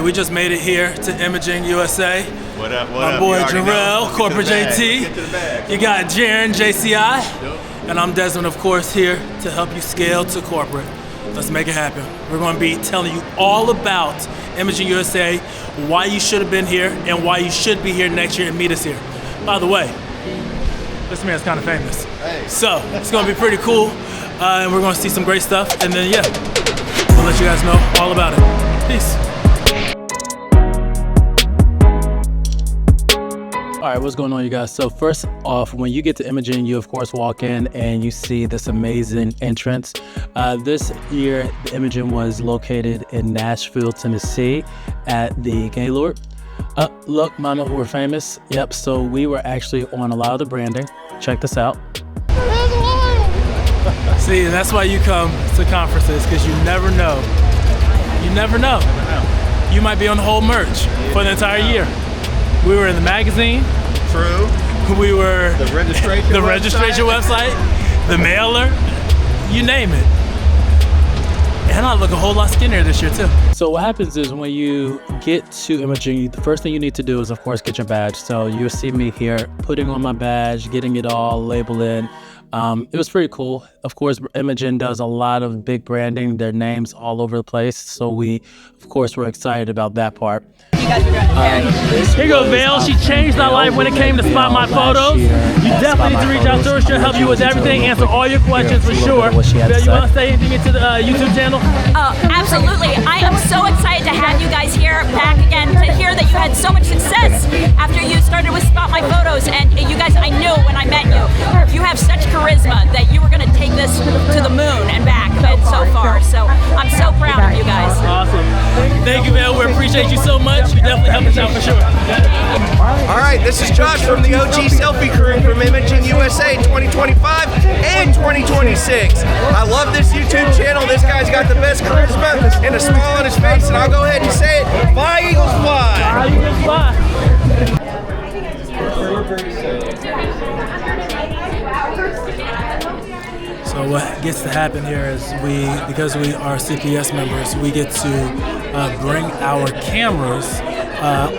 we just made it here to Imaging USA. What up, what My up? boy Jarrell, Corporate JT. Get to the bag. You got Jaren, JCI. Yep. And I'm Desmond, of course, here to help you scale to corporate. Let's make it happen. We're going to be telling you all about Imaging USA, why you should have been here, and why you should be here next year and meet us here. By the way, this man's kind of famous. Hey. So it's going to be pretty cool, and we're going to see some great stuff. And then, yeah, we'll let you guys know all about it. Peace. All right, what's going on, you guys? So first off, when you get to Imaging, you of course walk in and you see this amazing entrance. This year, the Imaging was located in Nashville, Tennessee at the Gaylord. Look, mama, we're famous. Yep, so we were actually on a lot of the branding. Check this out. See, that's why you come to conferences, because you never know. You never know. You might be on the whole merch for the entire year. We were in the magazine. True. We were the registration website, the mailer, you name it. And I look a whole lot skinnier this year too. So what happens is when you get to Imaging, the first thing you need to do is of course get your badge. So you'll see me here putting on my badge, getting it all labeled in. It was pretty cool. Of course, Imaging does a lot of big branding, their names all over the place. So we, of course, were excited about that part. You guys are doing Here goes Vail. She changed my life when it came to spot my photos. You definitely need to reach out to her. She'll help you with everything, answer all your questions for sure. Vail, you want to say anything into the YouTube channel? Absolutely. I am so excited to have you guys here back again, to hear that you had so much success after you started with Spot My Photos. And you guys, I knew when I met you, you have such charisma that you were going to take this to the moon and back so far. So I'm so proud of you guys. Awesome. Thank you, Vail. We appreciate you so much. You definitely helped us out for sure. All right, this is Josh from the OG Selfie Crew from Imaging USA 2025 and 2026. I love this YouTube channel. This guy's got the best charisma and a smile on his face, and I'll go ahead and say it. Fly, Eagles, fly! Fly, Eagles, fly! So what gets to happen here is because we are CPS members, we get to bring our cameras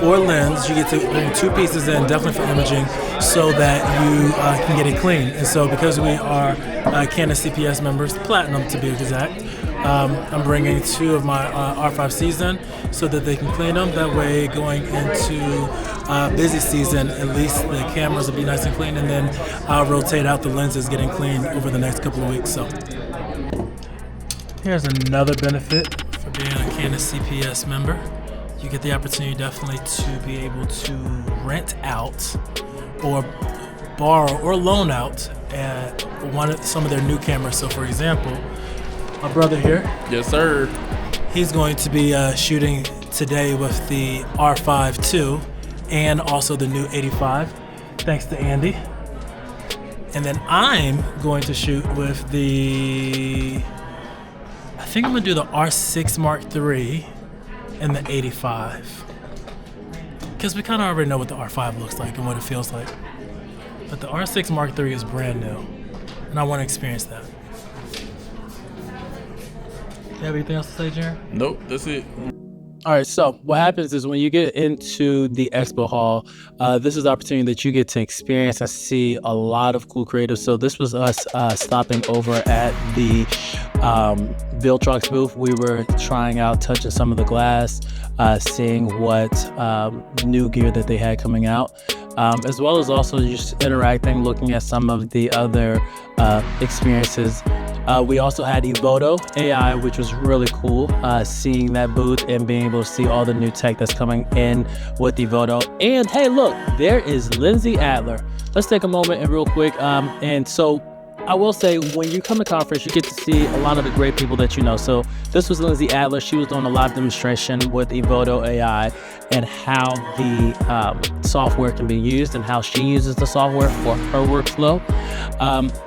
or lens. You get to bring two pieces in, definitely for imaging, so that you can get it clean. And so because we are Canon CPS members, Platinum to be exact, I'm bringing two of my R5Cs in so that they can clean them. That way, going into busy season, at least the cameras will be nice and clean, and then I'll rotate out the lenses getting clean over the next couple of weeks. So here's another benefit for being a Canon CPS member. You get the opportunity definitely to be able to rent out or borrow or loan out some of their new cameras. So for example, my brother here. Yes, sir. He's going to be shooting today with the R5 II and also the new 85, thanks to Andy. And then I'm going to shoot with I think I'm gonna do the R6 Mark III and the 85. Because we kind of already know what the R5 looks like and what it feels like. But the R6 Mark III is brand new, and I want to experience that. You have anything else to say, Jaren? Nope, that's it. All right, so what happens is when you get into the expo hall, this is the opportunity that you get to experience and see a lot of cool creatives. So this was us stopping over at the Viltrox booth. We were trying out, touching some of the glass, seeing what new gear that they had coming out, as well as also just interacting, looking at some of the other experiences. We also had Evoto AI, which was really cool, seeing that booth and being able to see all the new tech that's coming in with Evoto. And hey, look, there is Lindsay Adler. Let's take a moment and real quick. And so I will say, when you come to conference, you get to see a lot of the great people that you know. So this was Lindsay Adler. She was doing a live demonstration with Evoto AI and how the software can be used and how she uses the software for her workflow.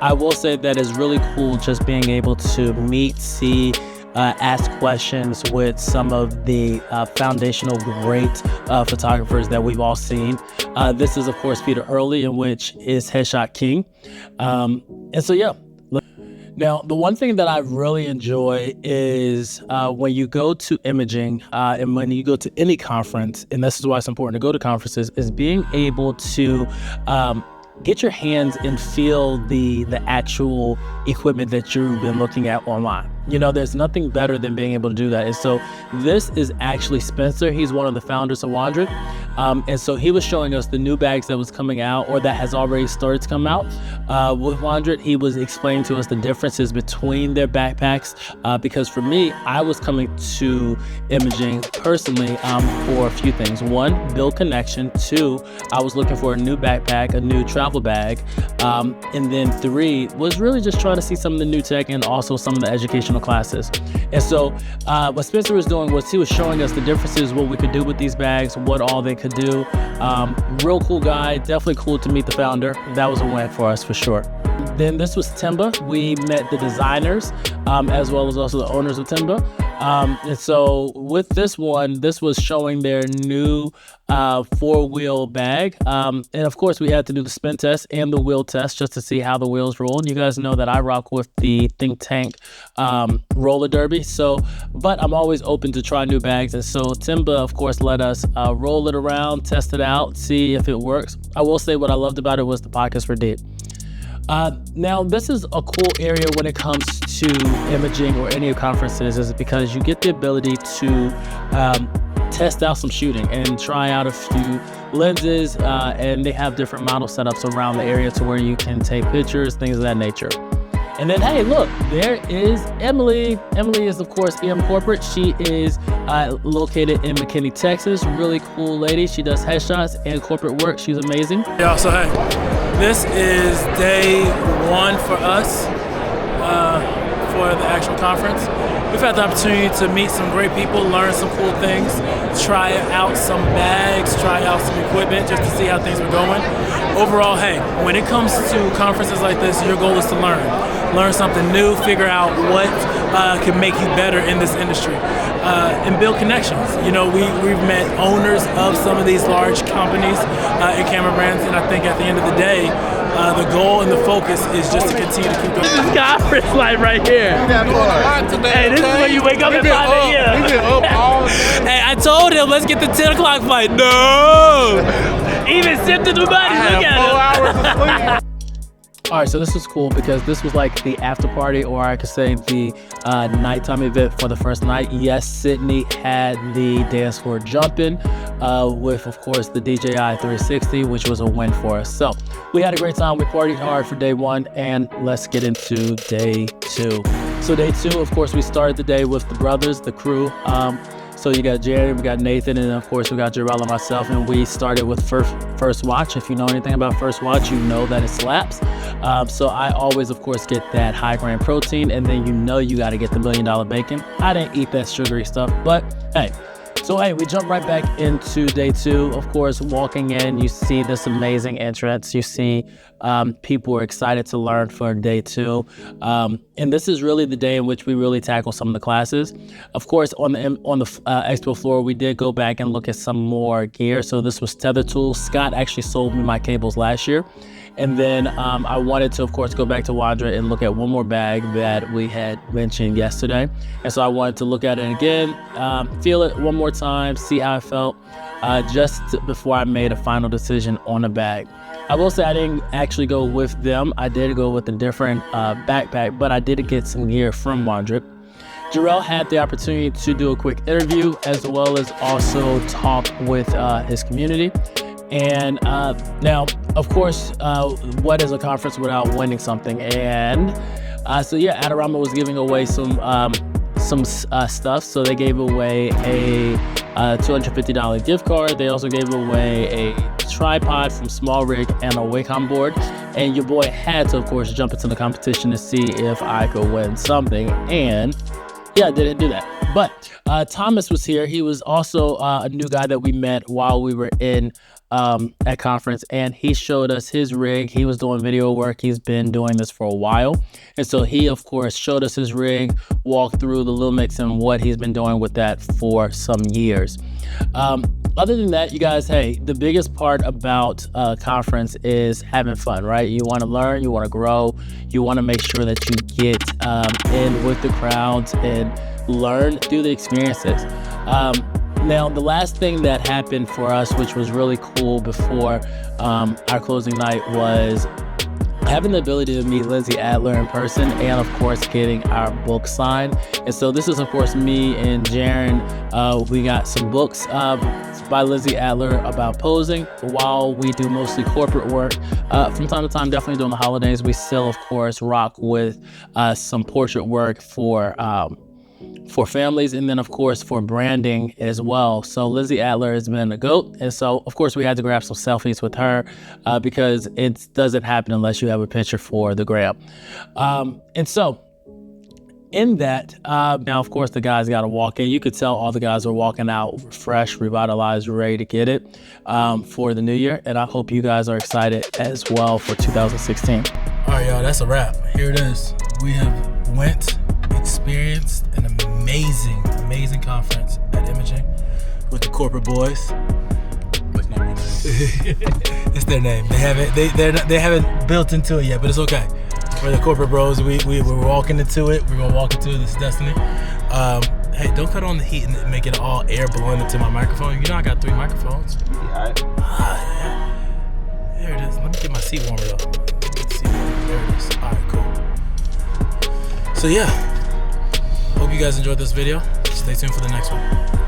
I will say that it's really cool just being able to meet, see, ask questions with some of the foundational great photographers that we've all seen. This is, of course, Peter Early, in which is Headshot King. And so, yeah. Now, the one thing that I really enjoy is when you go to imaging and when you go to any conference, and this is why it's important to go to conferences, is being able to get your hands and feel the actual equipment that you've been looking at online. You know, there's nothing better than being able to do that. And so this is actually Spencer. He's one of the founders of Wandrit. And so he was showing us the new bags that was coming out, or that has already started to come out with Wandrit. He was explaining to us the differences between their backpacks. Because for me, I was coming to imaging personally for a few things. One, build connection. Two, I was looking for a new backpack, a new travel bag. And then three, was really just trying to see some of the new tech and also some of the educational classes. And so what Spencer was doing was he was showing us the differences, what we could do with these bags, what all they could do. Real cool guy, definitely cool to meet the founder. That was a win for us for sure. Then this was Timba. We met the designers as well as also the owners of Timba. And so with this one, this was showing their new 4-wheel bag. And of course we had to do the spin test and the wheel test just to see how the wheels roll. And you guys know that I rock with the Think Tank roller derby. But I'm always open to try new bags. And so Timba, of course, let us roll it around, test it out, see if it works. I will say what I loved about it was the pockets were deep. Now, this is a cool area when it comes to imaging or any conferences, is because you get the ability to test out some shooting and try out a few lenses, and they have different model setups around the area to where you can take pictures, things of that nature. And then, hey, look, there is Emily. Emily is, of course, EM Corporate. She is located in McKinney, Texas. Really cool lady. She does headshots and corporate work. She's amazing. Yeah, so hey, this is day one for us for the actual conference. We've had the opportunity to meet some great people, learn some cool things, try out some bags, try out some equipment just to see how things were going. Overall, hey, when it comes to conferences like this, your goal is to learn something new, figure out what can make you better in this industry, and build connections. You know, we've met owners of some of these large companies and camera brands, and I think at the end of the day, the goal and the focus is just to continue to keep going. This is conference life right here. Hey, this is when you wake up at 5 a.m. Hey, I told him, let's get the 10 o'clock flight. No! Even sipped the money. Look at him. 4 hours of sleep. All right, so this was cool because this was like the after party, or I could say the nighttime event for the first night. Yes, Sydney had the dance floor jumping with, of course, the DJI 360, which was a win for us. So we had a great time. We partied hard for day one, and let's get into day two. So day two, of course, we started the day with the brothers, the crew. So you got Jerry, we got Nathan, and of course we got Jarrell and myself, and we started with first watch. If you know anything about first watch, you know that it slaps. So I always, of course, get that high grain protein, and then you know you got to get the $1 million bacon. I didn't eat that sugary stuff, but hey. So hey, we jump right back into day two. Of course, walking in, you see this amazing entrance. You see people are excited to learn for day two. And this is really the day in which we really tackle some of the classes. Of course, on the expo floor, we did go back and look at some more gear. So this was tether tools. Scott actually sold me my cables last year. And then I wanted to, of course, go back to Wandrit and look at one more bag that we had mentioned yesterday. And so I wanted to look at it again, feel it one more time, see how it felt, just before I made a final decision on a bag. I will say I didn't actually go with them. I did go with a different backpack, but I did get some gear from Wandrit. Jarrell had the opportunity to do a quick interview as well as also talk with his community. And now, of course, what is a conference without winning something? And so yeah, Adorama was giving away some stuff. So they gave away a $250 gift card. They also gave away a tripod from Small Rig and a Wacom board. And your boy had to, of course, jump into the competition to see if I could win something. And yeah, I didn't do that. But Thomas was here. He was also a new guy that we met while we were in at conference, and he showed us his rig. He was doing video work. He's been doing this for a while. And so he, of course, showed us his rig, walked through the Lumix and what he's been doing with that for some years. Other than that, you guys, hey, the biggest part about conference is having fun, right? You want to learn, you want to grow, you want to make sure that you get in with the crowds and learn through the experiences. Now, the last thing that happened for us, which was really cool before our closing night, was having the ability to meet Lindsay Adler in person and, of course, getting our book signed. And so this is, of course, me and Jaron. We got some books by Lindsay Adler about posing while we do mostly corporate work. From time to time, definitely during the holidays, we still, of course, rock with some portrait work for families, and then of course for branding as well. So Lindsay Adler has been a GOAT, and so of course we had to grab some selfies with her because it doesn't happen unless you have a picture for the gram. And so in that, now of course the guys got to walk in. You could tell all the guys are walking out refreshed, revitalized, ready to get it for the new year, and I hope you guys are excited as well for 2016. All right, y'all, that's a wrap. Here it is. We have experienced an amazing conference at Imaging with the corporate boys. It's their name. They haven't built into it yet, but it's okay. We're the corporate bros. We're walking into it. We're gonna walk into this destiny. Hey, don't cut on the heat and make it all air blowing into my microphone. You know I got 3 microphones. Yeah. There it is. Let me get my seat warmer though. There it is. All right, cool. So yeah, hope you guys enjoyed this video. Stay tuned for the next one.